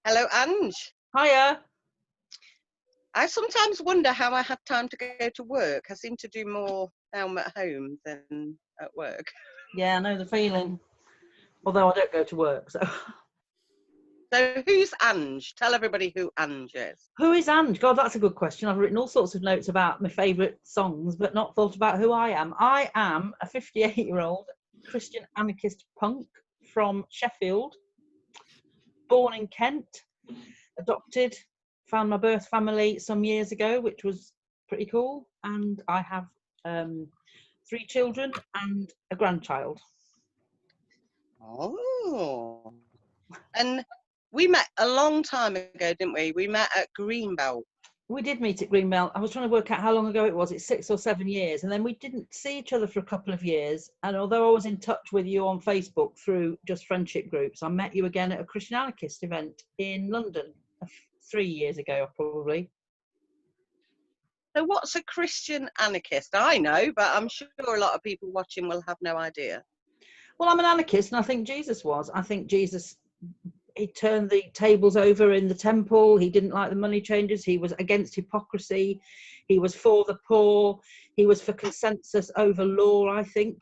Hello, Ange. Hiya. I sometimes wonder how I have time to go to work. I seem to do more now I'm at home than at work. Yeah, I know the feeling. Although I don't go to work, so. So who's Ange? Tell everybody who Ange is. Who is Ange? God, that's a good question. I've written all sorts of notes about my favourite songs, but not thought about who I am. I am a 58-year-old Christian anarchist punk from Sheffield, born in Kent, adopted, found my birth family some years ago, which was pretty cool. And I have 3 children and a grandchild. Oh. And we met a long time ago, didn't we? We met at Greenbelt. We did meet at Greenbelt. I was trying to work out how long ago it was. It's 6 or 7 years. And then we didn't see each other for a couple of years. And although I was in touch with you on Facebook through just friendship groups, I met you again at a Christian anarchist event in London 3 years ago, probably. So what's a Christian anarchist? I know, but I'm sure a lot of people watching will have no idea. Well, I'm an anarchist, and I think Jesus was. I think Jesus, he turned the tables over in the temple. He didn't like the money changers. He was against hypocrisy. He was for the poor. He was for consensus over law, I think.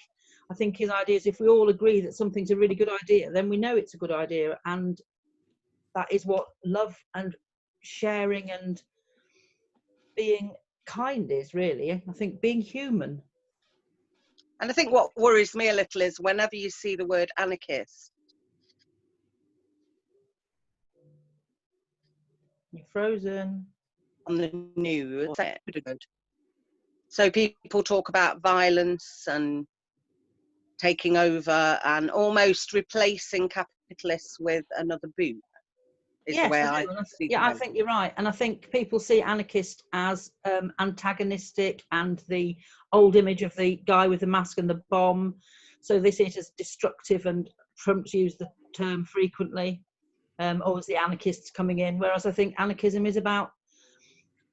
I think his idea is if we all agree that something's a really good idea, then we know it's a good idea. And that is what love and sharing and being kind is, really. I think being human. And I think what worries me a little is whenever you see the word anarchist. You're frozen. On the news. So people talk about violence and taking over and almost replacing capitalists with another boot. Yes, the way I think you're right. And I think people see anarchist as antagonistic and the old image of the guy with the mask and the bomb. So they see it as destructive, and Trump's used the term frequently. Always the anarchists coming in. Whereas I think anarchism is about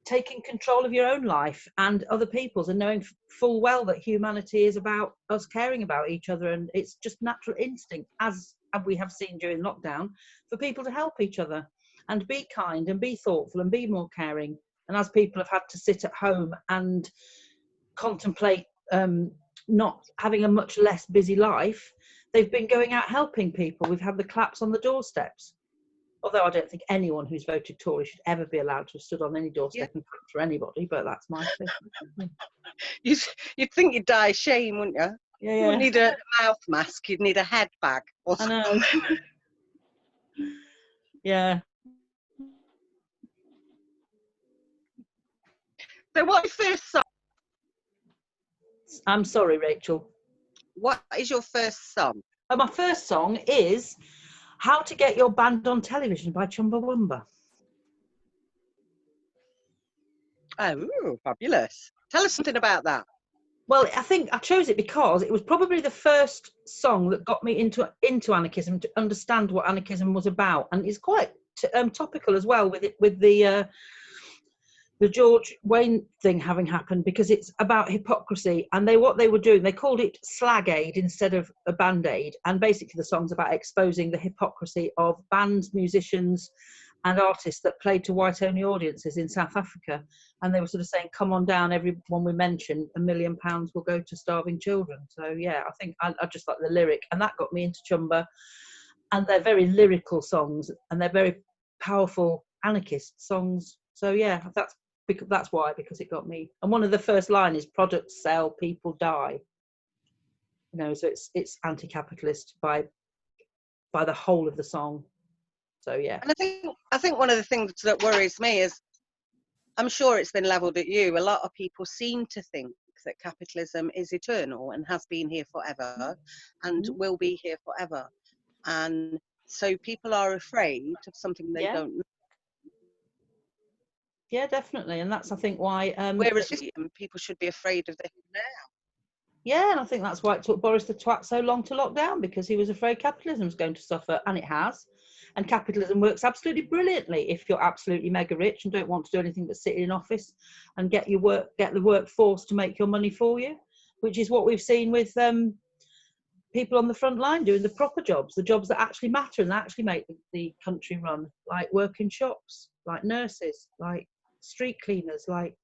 taking control of your own life and other people's, and knowing full well that humanity is about us caring about each other, and it's just natural instinct, as we have seen during lockdown, for people to help each other and be kind and be thoughtful and be more caring. And as people have had to sit at home and contemplate not having a much less busy life, they've been going out helping people. We've had the claps on the doorsteps. Although I don't think anyone who's voted Tory should ever be allowed to have stood on any doorstep and clap for anybody, but that's my thing. You'd think you'd die of shame, wouldn't you? Yeah. You wouldn't need a mouth mask, you'd need a head bag. I know. Yeah. So what's your first song? I'm sorry, Rachel. What is your first song? My first song is How to Get Your Band on Television by Chumbawamba. Oh, fabulous. Tell us something about that. Well, I think I chose it because it was probably the first song that got me into anarchism, to understand what anarchism was about. And it's quite topical as well with the George Wayne thing having happened, because it's about hypocrisy. And what they were doing, they called it Slag Aid instead of a Band-Aid. And basically the song's about exposing the hypocrisy of bands, musicians and artists that played to white-only audiences in South Africa. And they were sort of saying, come on down, everyone we mention, £1 million will go to starving children. So yeah, I think I just like the lyric, and that got me into Chumba. And they're very lyrical songs, and they're very powerful anarchist songs. So yeah, that's why, because it got me. And one of the first line is products sell, people die. You know, so it's anti-capitalist by the whole of the song. So yeah. And I think one of the things that worries me is, I'm sure it's been levelled at you, a lot of people seem to think that capitalism is eternal and has been here forever and will be here forever. And so people are afraid of something they don't know. Yeah, definitely. And that's, I think, why... whereas people should be afraid of this now. Yeah, and I think that's why it took Boris the twat so long to lock down, because he was afraid capitalism was going to suffer, and it has. And capitalism works absolutely brilliantly if you're absolutely mega rich and don't want to do anything but sit in an office and get the workforce to make your money for you, which is what we've seen with people on the front line doing the proper jobs, the jobs that actually matter and actually make the country run, like working shops, like nurses, like street cleaners, like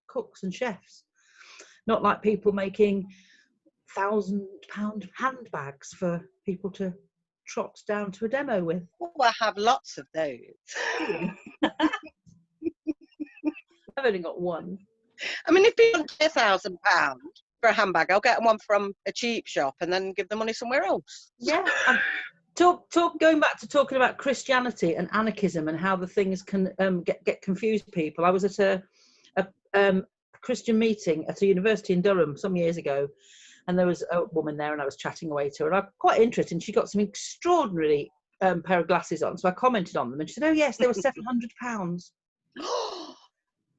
cooks and chefs. Not like people making £1,000 handbags for people to trot down to a demo with. Oh, I have lots of those. I've only got one. I mean, if people want £1,000 for a handbag, I'll get one from a cheap shop and then give the money somewhere else. Yeah. Going back to talking about Christianity and anarchism and how the things can get confused people. I was at a Christian meeting at a university in Durham some years ago, and there was a woman there, and I was chatting away to her, and I'm quite interested. And she got some extraordinary pair of glasses on, so I commented on them, and she said, "Oh yes, they were £700."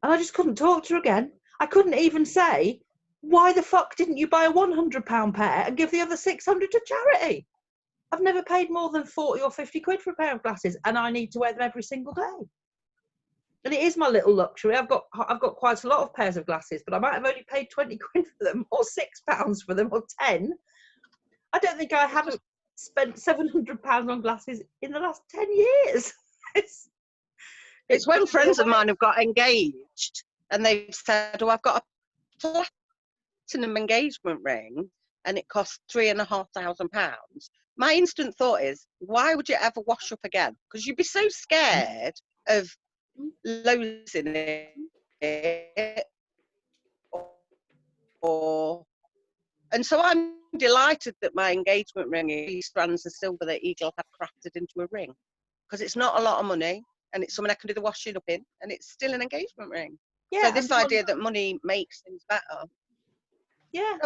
And I just couldn't talk to her again. I couldn't even say, why the fuck didn't you buy a £100 pair and give the other 600 to charity? I've never paid more than 40 or 50 quid for a pair of glasses, and I need to wear them every single day. And it is my little luxury. I've got quite a lot of pairs of glasses, but I might have only paid 20 quid for them, or £6 for them, or 10. I don't think I haven't spent £700 on glasses in the last 10 years. It's when friends of mine have got engaged and they've said, "Oh, I've got a platinum engagement ring and it costs £3,500. My instant thought is, why would you ever wash up again? Because you'd be so scared of losing it. And so I'm delighted that my engagement ring is 3 strands of silver that Eagle have crafted into a ring, because it's not a lot of money. And it's something I can do the washing up in, and it's still an engagement ring. Yeah, so this idea that money makes things better. Yeah,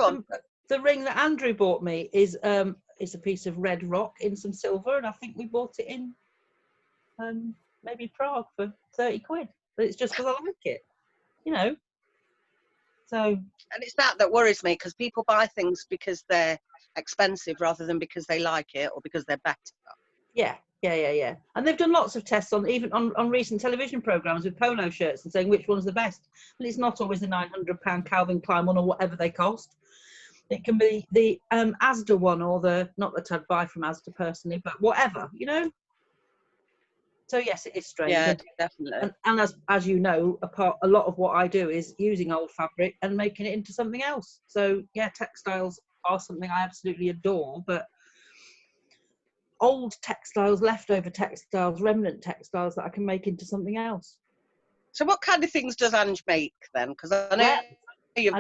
the ring that Andrew bought me is a piece of red rock in some silver, and I think we bought it in maybe Prague for 30 quid. But it's just because I like it, you know. So. And it's that worries me, because people buy things because they're expensive rather than because they like it or because they're better. Yeah. And they've done lots of tests on recent television programmes with Polo Shirts and saying which one's the best. And it's not always the £900 Calvin Klein one or whatever they cost. It can be the Asda one, or not that I'd buy from Asda personally, but whatever, you know. So yes, it is strange. Yeah, definitely. And as you know, a lot of what I do is using old fabric and making it into something else. So yeah, textiles are something I absolutely adore, but old textiles, leftover textiles, remnant textiles that I can make into something else. So what kind of things does Ange make then? Because I know you're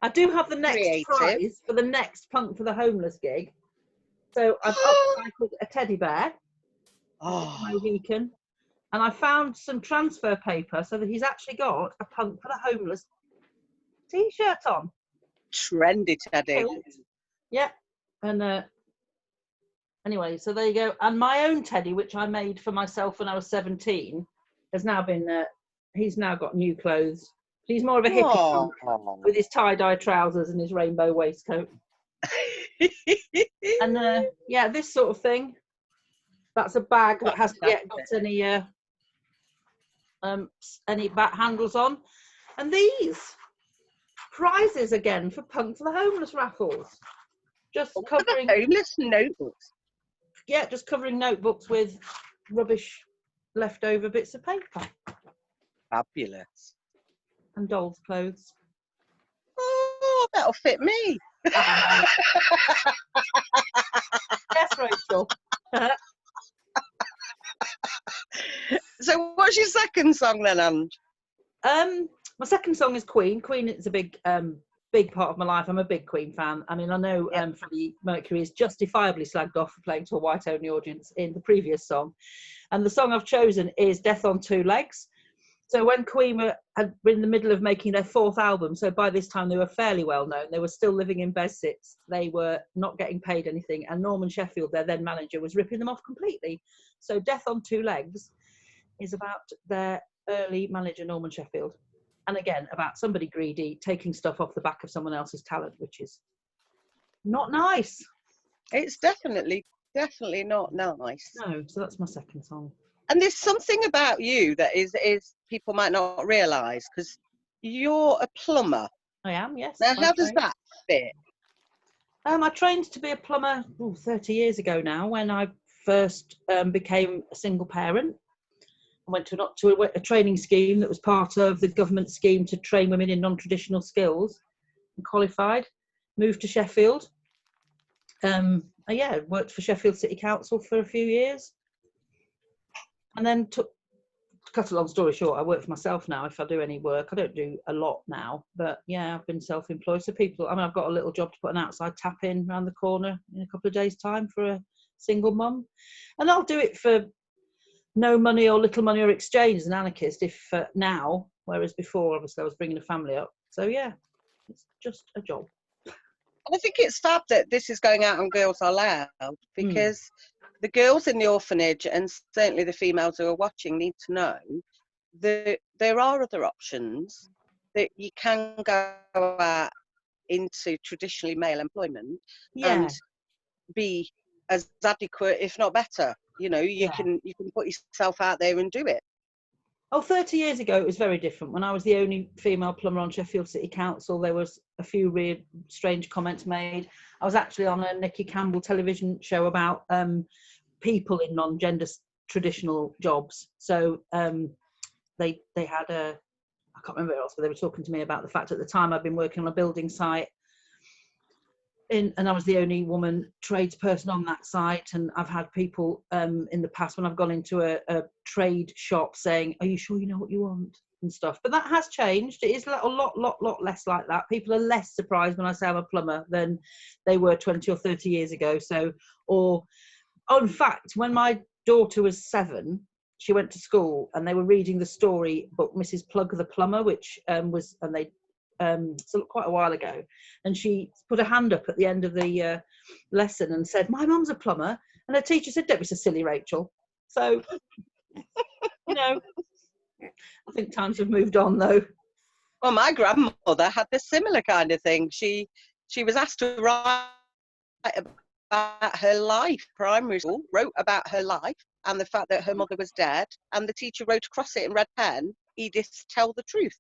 I do have the next creative prize for the next Punk for the Homeless gig. So I've upcycled a teddy bear, Mohican, and I found some transfer paper so that he's actually got a Punk for the Homeless t-shirt on. Trendy teddy. Yeah, and anyway, so there you go. And my own teddy, which I made for myself when I was 17, has now been, he's now got new clothes. He's more of a hippie with his tie-dye trousers and his rainbow waistcoat. And yeah, this sort of thing. That's a bag that hasn't yet got any back handles on. And these prizes again for Punk for the Homeless raffles. Just covering homeless notebooks. Yeah, just covering notebooks with rubbish leftover bits of paper. Fabulous. And dolls' clothes. Oh, that'll fit me. Yes, Rachel. So what's your second song then, Ange? My second song is Queen. Queen is a big part of my life. I'm a big Queen fan. I mean, I know Freddie Mercury is justifiably slagged off for playing to a white-only audience in the previous song. And the song I've chosen is Death on Two Legs. So when Queen had been in the middle of making their 4th album, so by this time they were fairly well known, they were still living in bedsits, they were not getting paid anything, and Norman Sheffield, their then manager, was ripping them off completely. So Death on Two Legs is about their early manager, Norman Sheffield. And again, about somebody greedy taking stuff off the back of someone else's talent, which is not nice. It's definitely not nice. No, so that's my second song. And there's something about you that is people might not realise, because you're a plumber. I am, yes. Now, how does that fit? I trained to be a plumber 30 years ago now, when I first became a single parent. I went to a training scheme that was part of the government scheme to train women in non-traditional skills, and qualified. Moved to Sheffield. Worked for Sheffield City Council for a few years, and then to cut a long story short, I work for myself now. If I do any work, I don't do a lot now, but yeah, I've been self-employed. So I've got a little job to put an outside tap in around the corner in a couple of days' time for a single mum, and I'll do it for no money or little money or exchange as an anarchist if now, whereas before obviously I was bringing a family up. So yeah, it's just a job. And I think it's fab that this is going out on Girls Are Loud, because the girls in the orphanage, and certainly the females who are watching, need to know that there are other options, that you can go out into traditionally male employment and be as adequate, if not better. You know, you can put yourself out there and do it. 30 years ago, it was very different. When I was the only female plumber on Sheffield City Council, there was a few really strange comments made. I was actually on a Nicky Campbell television show about people in non-gender traditional jobs. So they had I can't remember what else, but they were talking to me about the fact at the time I'd been working on a building site, and I was the only woman tradesperson on that site. And I've had people in the past, when I've gone into a trade shop, saying, "Are you sure you know what you want?" and stuff. But that has changed. It is a lot less like that. People are less surprised when I say I'm a plumber than they were 20 or 30 years ago. In fact, when my daughter was 7, she went to school and they were reading the story book Mrs. Plug the Plumber, which so quite a while ago, and she put a hand up at the end of the lesson and said, "My mum's a plumber," and her teacher said, "Don't be so silly, Rachel." So you know, I think times have moved on though. Well, my grandmother had this similar kind of thing. She was asked to write about her life. Primary school, wrote about her life and the fact that her mother was dead, and the teacher wrote across it in red pen, "Edith, tell the truth."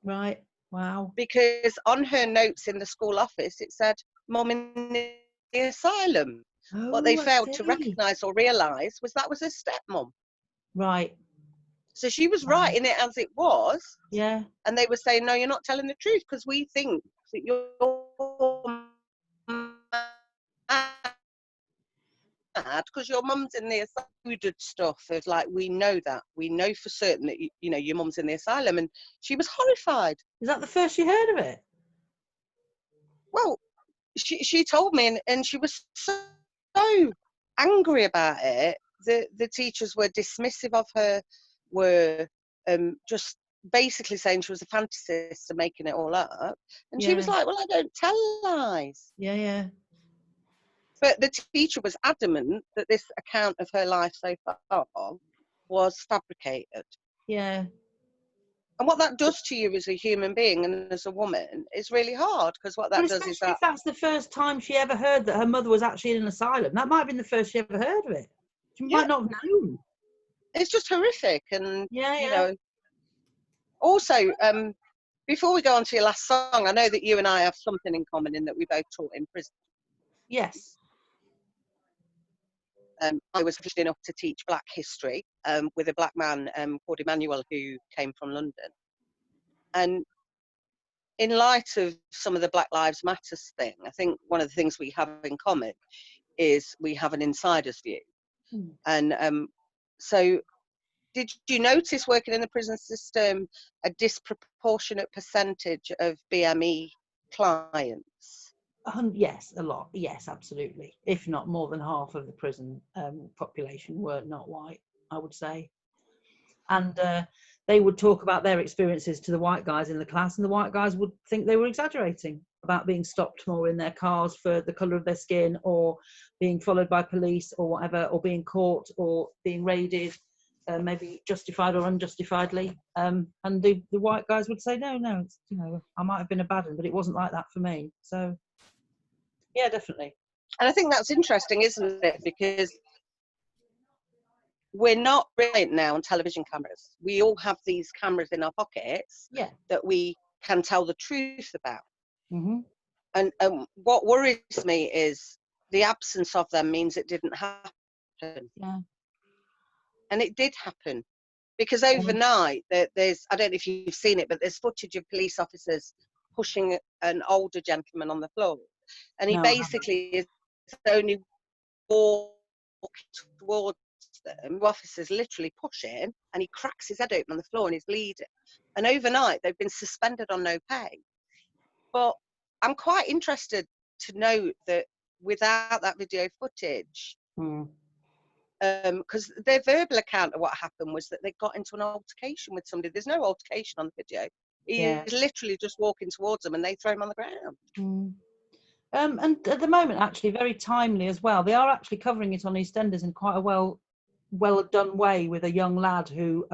Right. Wow. Because on her notes in the school office it said "Mum in the asylum." What they failed to recognise or realise was that was her stepmom. Right. So she was writing it as it was. Yeah. And they were saying, "No, you're not telling the truth, because we think that you're mad because your mum's in the asylum." Stuff of like, we know for certain that you know your mum's in the asylum, and she was horrified. Is that the first you heard of it? Well, she told me, and she was so angry about it. The teachers were dismissive of her, were just basically saying she was a fantasist and making it all up. And she was like, "Well, I don't tell lies." Yeah. But the teacher was adamant that this account of her life so far was fabricated. Yeah. And what that does to you as a human being and as a woman is really hard, because what that does is that... if that's the first time she ever heard that her mother was actually in an asylum, that might have been the first she ever heard of it. She might not have known. It's just horrific. And, you know, also, before we go on to your last song, I know that you and I have something in common in that we both taught in prison. Yes. I was fortunate enough to teach Black history with a Black man called Emmanuel, who came from London. And in light of some of the Black Lives Matter thing, I think one of the things we have in common is we have an insider's view. And so did you notice, working in the prison system, a disproportionate percentage of BME clients? Yes, a lot. Yes, absolutely. If not more than half of the prison population were not white, I would say. And they would talk about their experiences to the white guys in the class, and the white guys would think they were exaggerating about being stopped more in their cars for the colour of their skin, or being followed by police or whatever, or being caught or being raided, maybe justified or unjustifiedly. And the white guys would say, no, it's, I might have been a bad one, but it wasn't like that for me. So yeah, definitely. And I think that's interesting, isn't it? Because we're not reliant now on television cameras. We all have these cameras in our pockets that we can tell the truth about. And what worries me is the absence of them means it didn't happen. Yeah. And it did happen. Because overnight, there's, I don't know if you've seen it, but there's footage of police officers pushing an older gentleman on the floor. And he basically is only walking towards them. The officers literally push him, and he cracks his head open on the floor and he's bleeding. And overnight, they've been suspended on no pay. But I'm quite interested to note that without that video footage, because their verbal account of what happened was that they got into an altercation with somebody. There's no altercation on the video. He's literally just walking towards them and they throw him on the ground. And at the moment, actually, very timely as well. They are actually covering it on EastEnders in quite a well done way, with a young lad who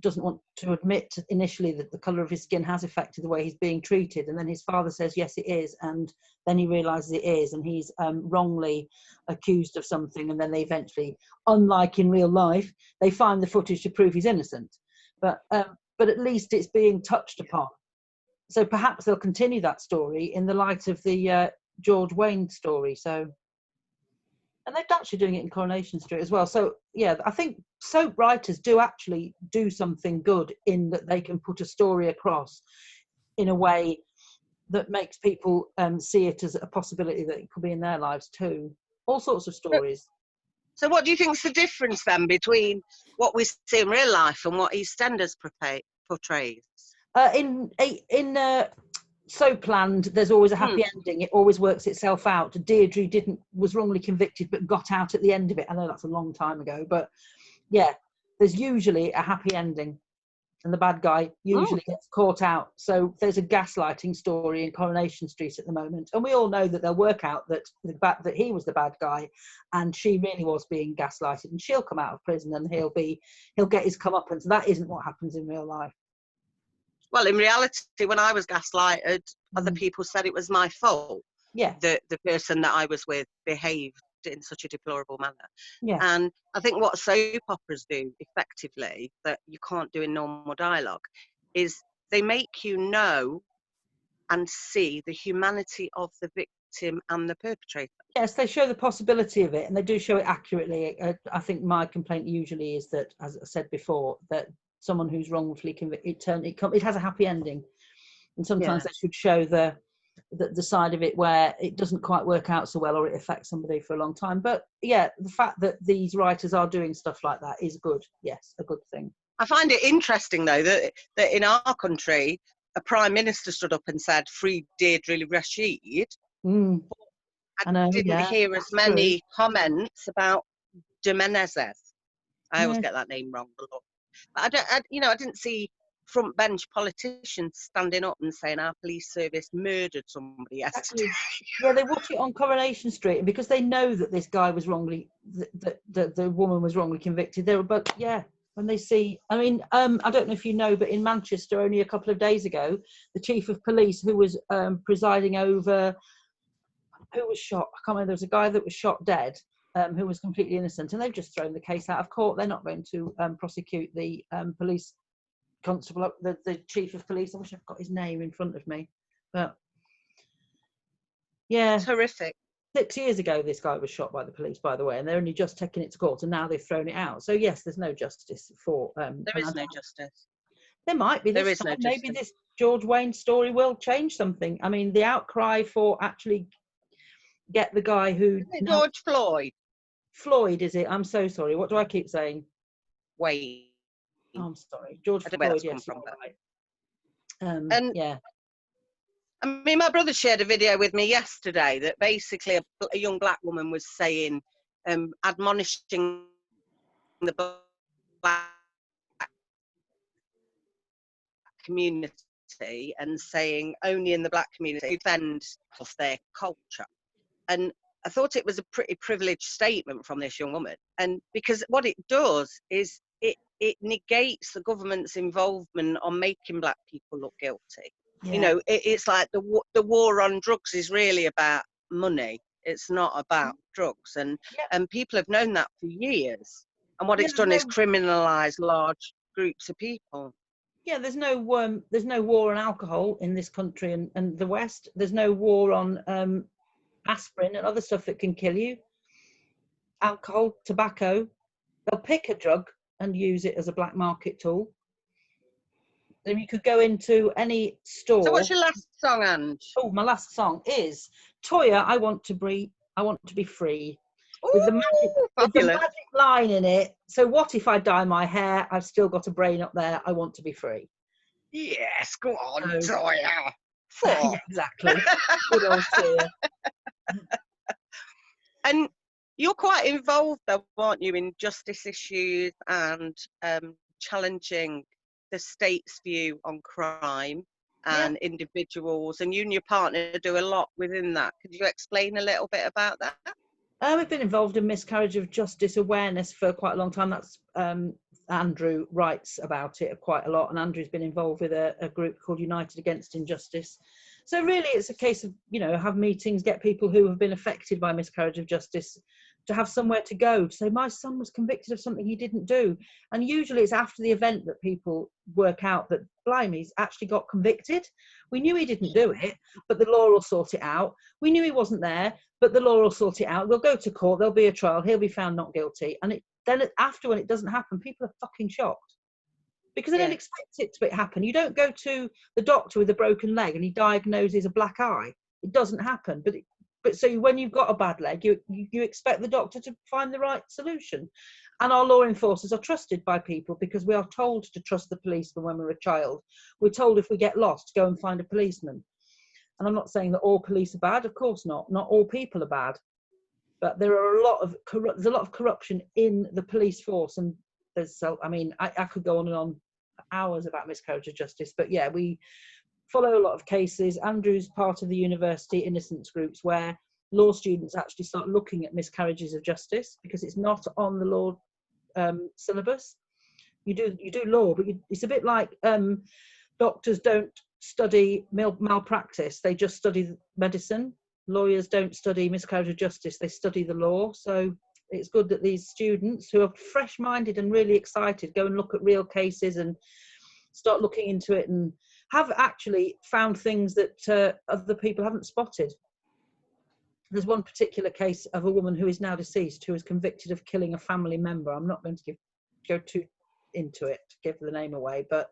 doesn't want to admit initially that the colour of his skin has affected the way he's being treated, and then his father says yes it is, and then he realises it is, and he's wrongly accused of something, and then they eventually, unlike in real life, they find the footage to prove he's innocent, but at least it's being touched upon. So perhaps they'll continue that story in the light of the George Wayne story. So, and they're actually doing it in Coronation Street as well. So yeah, I think soap writers do actually do something good in that they can put a story across in a way that makes people see it as a possibility that it could be in their lives too. All sorts of stories. So what do you think is the difference then between what we see in real life and what EastEnders portrays? In Soapland, there's always a happy ending. It always works itself out. Deirdre was wrongly convicted but got out at the end of it. I know that's a long time ago, but yeah, there's usually a happy ending, and the bad guy usually gets caught out. So there's a gaslighting story in Coronation Street at the moment, and we all know that they'll work out that he was the bad guy and she really was being gaslighted, and she'll come out of prison and he'll get his comeuppance. That isn't what happens in real life. Well, in reality, when I was gaslighted, other people said it was my fault. Yeah. The person that I was with behaved in such a deplorable manner. Yeah. And I think what soap operas do effectively that you can't do in normal dialogue is they make you know and see the humanity of the victim and the perpetrator. Yes, they show the possibility of it, and they do show it accurately. I think my complaint usually is that, as I said before, that someone who's wrongfully convicted, it has a happy ending, and sometimes they should show the side of it where it doesn't quite work out so well, or it affects somebody for a long time. But yeah, the fact that these writers are doing stuff like that is good. Yes, a good thing. I find it interesting though that in our country, a prime minister stood up and said, "Free Deirdre Rachid." I know, didn't hear as many comments about de Menezes. I always get that name wrong. But I didn't see front bench politicians standing up and saying our police service murdered somebody yesterday. Yeah, they watch it on Coronation Street, and because they know that this guy was wrongly, the woman was wrongly convicted. But yeah, when they see, I mean, I don't know if you know, but in Manchester only a couple of days ago, the chief of police who was presiding over, who was shot, I can't remember, there was a guy that was shot dead, who was completely innocent, and they've just thrown the case out of court. They're not going to prosecute the police constable, the chief of police. I wish I've got his name in front of me, but yeah, it's horrific. 6 years ago this guy was shot by the police, by the way, and they're only just taking it to court, and now they've thrown it out. So yes, there's no justice for there is no justice. There might be. There is no justice. Maybe this George Wayne story will change something. I mean, the outcry for actually get the guy who George Floyd, is it? I'm so sorry. What do I keep saying? Wayne. Oh, I'm sorry. George Floyd, yes. Right. And yeah. I mean, my brother shared a video with me yesterday that basically a young black woman was saying, admonishing the black community and saying only in the black community defend of their culture. And I thought it was a pretty privileged statement from this young woman. And because what it does is it negates the government's involvement on making black people look guilty. Yeah. You know, it's like the war on drugs is really about money. It's not about drugs. And people have known that for years. And what it's done is criminalise large groups of people. Yeah, there's no war on alcohol in this country and the West. There's no war on aspirin and other stuff that can kill you. Alcohol, tobacco, they'll pick a drug and use it as a black market tool. Then you could go into any store. So what's your last song, Ange? Oh, my last song is Toya, I Want to Be Free. Ooh, With the magic line in it. So what if I dye my hair? I've still got a brain up there. I want to be free. Yes, go on, Toya. Exactly. Good old Toya. And you're quite involved, though, aren't you, in justice issues and challenging the state's view on crime and individuals. And you and your partner do a lot within that. Could you explain a little bit about that? We've been involved in miscarriage of justice awareness for quite a long time. That's Andrew writes about it quite a lot, and Andrew's been involved with a group called United Against Injustice. So really it's a case of, have meetings, get people who have been affected by miscarriage of justice to have somewhere to go, to say, my son was convicted of something he didn't do. And usually it's after the event that people work out that, blimey, he's actually got convicted. We knew he didn't do it, but the law will sort it out. We knew he wasn't there, but the law will sort it out. We'll go to court, there'll be a trial, he'll be found not guilty. And then after, when it doesn't happen, people are fucking shocked. Because they don't expect it to happen. You don't go to the doctor with a broken leg and he diagnoses a black eye. It doesn't happen. But so when you've got a bad leg, you expect the doctor to find the right solution. And our law enforcers are trusted by people because we are told to trust the policeman when we're a child. We're told if we get lost, go and find a policeman. And I'm not saying that all police are bad. Of course not. Not all people are bad. But there are there's a lot of corruption in the police force. And I could go on and on for hours about miscarriage of justice. But yeah, we follow a lot of cases. Andrew's part of the university innocence groups where law students actually start looking at miscarriages of justice because it's not on the law syllabus. You do law, but it's a bit like doctors don't study malpractice, they just study medicine. Lawyers don't study miscarriage of justice, they study the law. So it's good that these students who are fresh-minded and really excited go and look at real cases and start looking into it and have actually found things that other people haven't spotted. There's one particular case of a woman who is now deceased who was convicted of killing a family member. I'm not going to go too into it to give the name away, but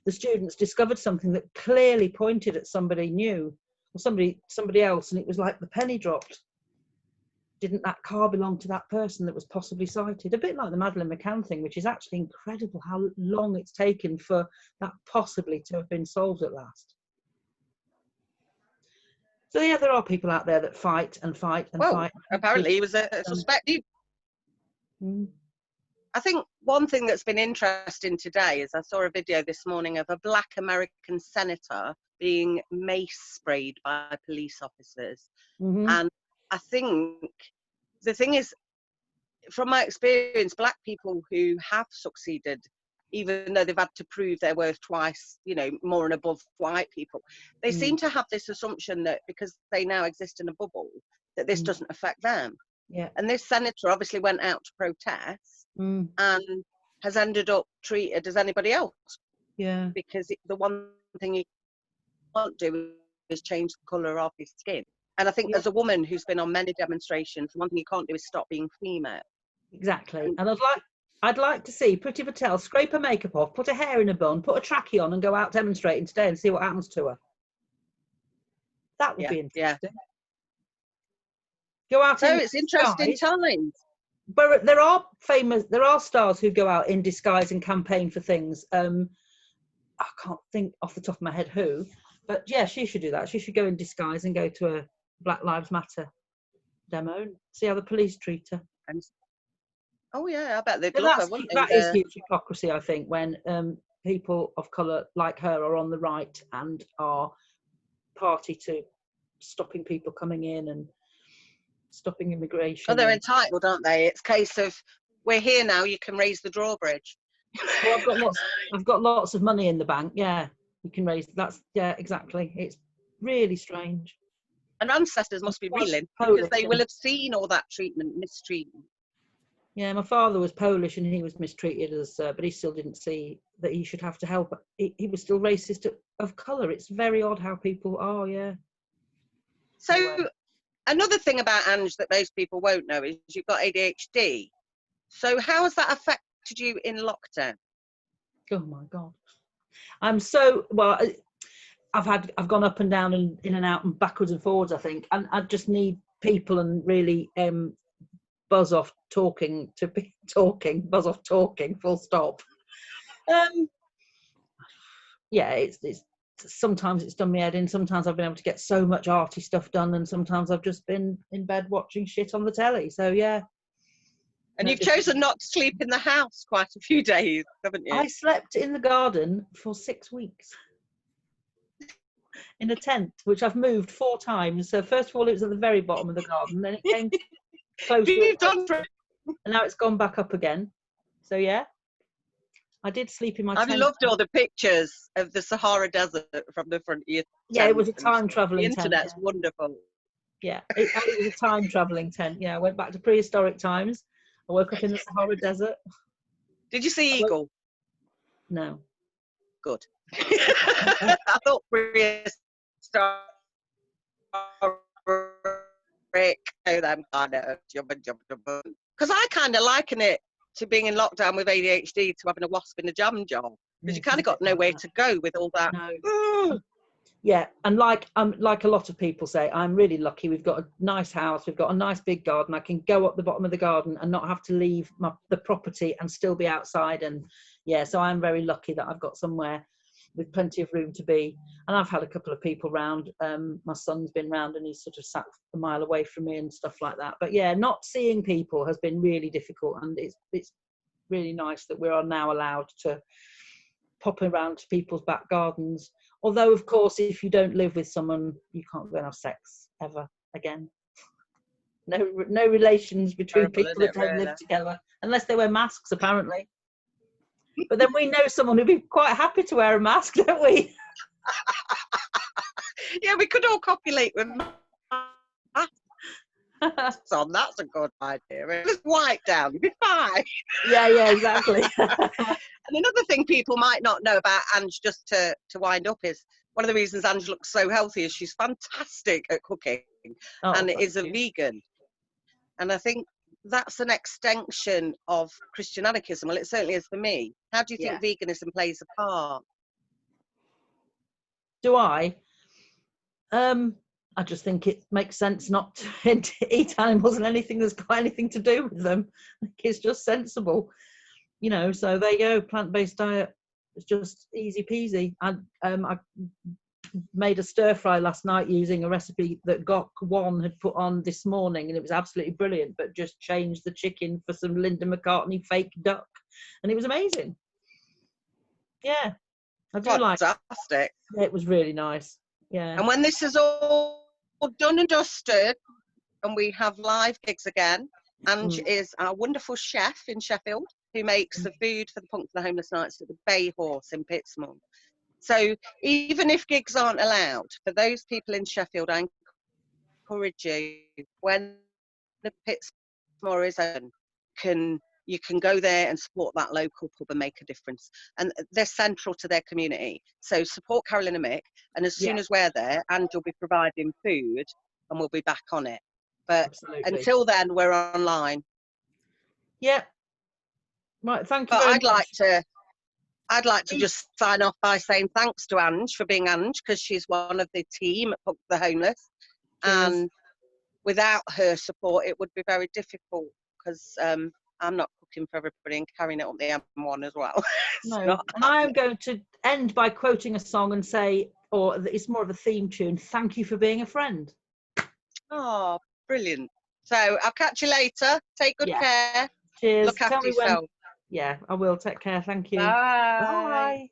the students discovered something that clearly pointed at somebody new or somebody else, and it was like the penny dropped. Didn't that car belong to that person that was possibly cited? A bit like the Madeleine McCann thing, which is actually incredible how long it's taken for that possibly to have been solved at last. So yeah, there are people out there that fight and fight and fight. Apparently he was a suspect. I think one thing that's been interesting today is I saw a video this morning of a black American senator being mace sprayed by police officers. And I think the thing is, from my experience, black people who have succeeded, even though they've had to prove their worth twice, more and above white people, they seem to have this assumption that because they now exist in a bubble, that this doesn't affect them. Yeah. And this senator obviously went out to protest and has ended up treated as anybody else. Yeah. Because the one thing he can't do is change the colour of his skin. And I think as a woman who's been on many demonstrations, one thing you can't do is stop being female. Exactly. And I'd like to see Priti Patel scrape her makeup off, put her hair in a bun, put a trackie on and go out demonstrating today and see what happens to her. That would be interesting. Go out it's interesting times. But there are stars who go out in disguise and campaign for things. I can't think off the top of my head who, but yeah, she should do that. She should go in disguise and go to a Black Lives Matter demo and see how the police treat her. Oh yeah, I bet they'd love her, wouldn't they? That is huge hypocrisy, I think, when people of colour like her are on the right and are party to stopping people coming in and stopping immigration. Oh, they're entitled, aren't they? It's a case of, we're here now, you can raise the drawbridge. Well, I've got lots of money in the bank. Yeah, you can raise. Exactly. It's really strange. And ancestors must be reeling because they will have seen all that treatment, mistreatment. Yeah, my father was Polish and he was mistreated but he still didn't see that he should have to help. He was still racist of colour. It's very odd how people are, yeah. So Anyway. another thing about Ange that most people won't know is you've got ADHD. So how has that affected you in lockdown? Oh my God. I'm so, well, I've gone up and down and in and out and backwards and forwards, I think. And I just need people and really buzz off talking to be talking, buzz off talking, full stop. Yeah, it's sometimes it's done me head in. Sometimes I've been able to get so much arty stuff done, and sometimes I've just been in bed watching shit on the telly. So yeah. And you've chosen not to sleep in the house quite a few days, haven't you? I slept in the garden for 6 weeks in a tent, which I've moved 4 times. So first of all, it was at the very bottom of the garden, then it came close to it, and now it's gone back up again. So yeah, I did sleep in my tent. I've loved all the pictures of the Sahara Desert from the front of your Yeah, it was a time travelling tent. The internet's wonderful. Yeah, it was a time travelling tent. Yeah, I went back to prehistoric times. I woke up in the Sahara Desert. Did you see eagle? No. Good. I thought prehistoric, them kind of jumping. Because I kind of liken it to being in lockdown with ADHD to having a wasp in a jam jar. Because you kind of got nowhere to go with all that. No. Yeah, and like a lot of people say, I'm really lucky. We've got a nice house, we've got a nice big garden. I can go up the bottom of the garden and not have to leave the property and still be outside. And yeah, so I'm very lucky that I've got somewhere with plenty of room to be. And I've had a couple of people round. My son's been round and he's sort of sat a mile away from me and stuff like that. But yeah, not seeing people has been really difficult, and it's really nice that we are now allowed to pop around to people's back gardens. Although, of course, if you don't live with someone, you can't go and have sex ever again. No relations between people that don't live together, unless they wear masks, apparently. But then we know someone who'd be quite happy to wear a mask, don't we? Yeah, we could all copulate with masks on. That's a good idea. Just wipe down, you'd be fine. Yeah, exactly. And another thing people might not know about Ange, just to wind up, is one of the reasons Ange looks so healthy is she's fantastic at cooking and is a vegan. And I think that's an extension of Christian anarchism. Well, it certainly is for me. How do you think veganism plays a part? Do I? I just think it makes sense not to eat animals and anything that's got anything to do with them. I think it's just sensible. You know, so there you go, plant-based diet. It's just easy peasy. I made a stir fry last night using a recipe that Gok1 had put on this morning, and it was absolutely brilliant, but just changed the chicken for some Linda McCartney fake duck, and it was amazing. Yeah, I do like it. Fantastic. Yeah, it was really nice. Yeah. And when this is all done and dusted and we have live gigs again, Ange is our wonderful chef in Sheffield who makes the food for the Punk for the Homeless Nights at the Bay Horse in Pittsmore. So even if gigs aren't allowed, for those people in Sheffield, I encourage you, when the Pittsmore is open, you can go there and support that local pub and make a difference. And they're central to their community. So support Carolyn and Mick, and as soon as we're there, Ange will be providing food and we'll be back on it. But until then, we're online. Yeah. Right, thank you very much. I'd like to just sign off by saying thanks to Ange for being Ange, because she's one of the team at Punk for the Homeless. And without her support, it would be very difficult, because I'm not cooking for everybody and carrying it on the M1 as well. No, and I'm going to end by quoting a song and say, or it's more of a theme tune, thank you for being a friend. Oh, brilliant. So I'll catch you later. Take good care. Cheers. Look after yourself. Yeah, I will. Take care. Thank you. Bye. Bye.